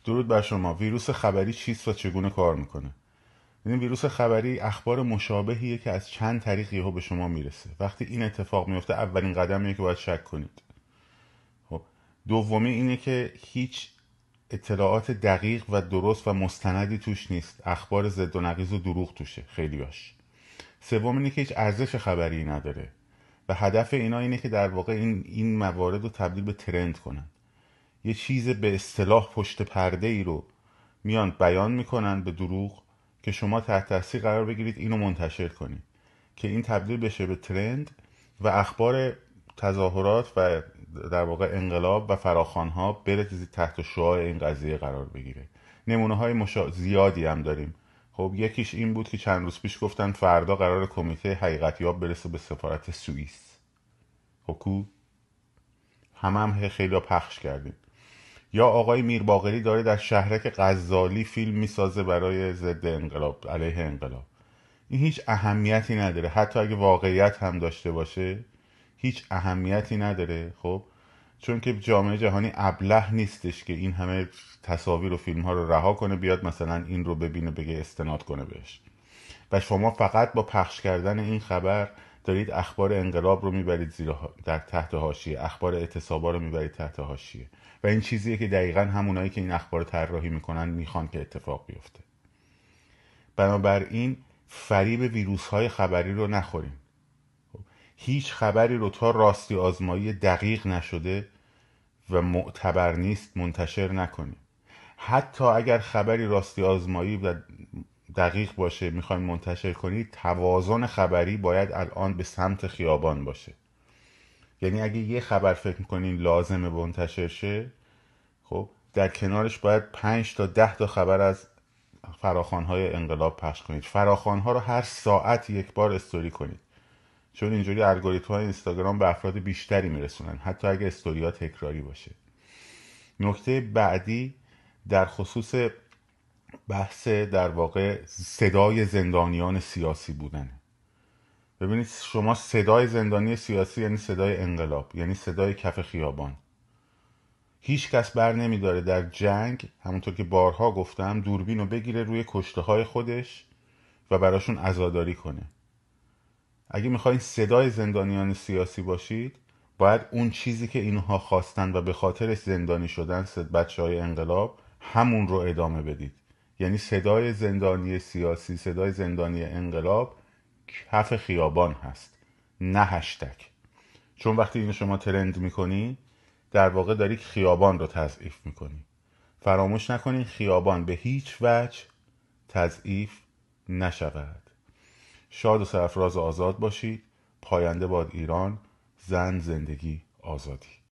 درود بر شما. ویروس خبری چیست و چگونه کار میکنه؟ این ویروس خبری اخبار مشابهیه که از چند طریق یهو به شما میرسه. وقتی این اتفاق میفته اولین قدمیه که باید شک کنید. خب دومی اینه که هیچ اطلاعات دقیق و درست و مستندی توش نیست. اخبار ضد و نقیض و دروغ توشه خیلیاش. سوم اینه که هیچ ارزش خبری نداره و هدف اینا اینه که در واقع این موارد رو تبدیل به ترند کنن. یه چیز به اصطلاح پشت پرده ای رو میان بیان میکنن به دروغ که شما تحت تاثیر قرار بگیرید، اینو منتشر کنید که این تبدیل بشه به ترند و اخبار تظاهرات و در واقع انقلاب و فراخوان‌ها بره تحت شعاع این قضیه قرار بگیره. نمونه های زیادی هم داریم. خب یکیش این بود که چند روز پیش گفتن فردا قرار کمیته حقیقتیاب برسه به سفارت سوئیس. خب کو هم خیلی پخش کردیم. یا آقای میر باقری داره در شهرک غزالی فیلم میسازه برای ضد انقلاب، علیه انقلاب. این هیچ اهمیتی نداره، حتی اگه واقعیت هم داشته باشه هیچ اهمیتی نداره. خب چون که جامعه جهانی ابله نیستش که این همه تصاویر و فیلم ها رو رها کنه بیاد مثلا این رو ببینه بگه استناد کنه بهش. و شما فقط با پخش کردن این خبر دارید اخبار انقلاب رو میبرید زیر در تحت حاشیه، اخبار اعتصابا رو میبرید تحت حاشیه و این چیزیه که دقیقاً همونایی که این اخبار طراحی میکنن میخوان که اتفاق بیفته. بنابراین فریب ویروس های خبری رو نخوریم. هیچ خبری رو تا راستی آزمایی دقیق نشده و معتبر نیست منتشر نکنیم. حتی اگر خبری راستی آزمایی و دقیق باشه میخواین منتشر کنید، توازن خبری باید الان به سمت خیابان باشه. یعنی اگه یه خبر فکر میکنین لازمه منتشر شه، خب در کنارش باید 5 تا 10 تا خبر از فراخوان‌های انقلاب پخش کنید. فراخوان‌ها رو هر ساعت یک بار استوری کنید، چون اینجوری الگوریتم‌های اینستاگرام به افراد بیشتری میرسونن حتی اگه استوری‌ها تکراری باشه. نکته بعدی در خصوص بحث در واقع صدای زندانیان سیاسی بودنه. ببینید شما صدای زندانی سیاسی یعنی صدای انقلاب، یعنی صدای کف خیابان. هیچ کس بر نمیداره در جنگ، همونطور که بارها گفتم، دوربین رو بگیره روی کشته های خودش و براشون عزاداری کنه. اگه میخواین صدای زندانیان سیاسی باشید باید اون چیزی که اینها خواستن و به خاطرش زندانی شدن بچه های انقلاب، همون رو ادامه بدید. یعنی صدای زندانی سیاسی، صدای زندانی انقلاب کف خیابان هست، نه هشتگ. چون وقتی اینو شما ترند میکنی در واقع داری خیابان رو تضعیف میکنی. فراموش نکنین خیابان به هیچ وجه تضعیف نشود. شاد و سرفراز و آزاد باشید. پاینده باد ایران. زن، زندگی، آزادی.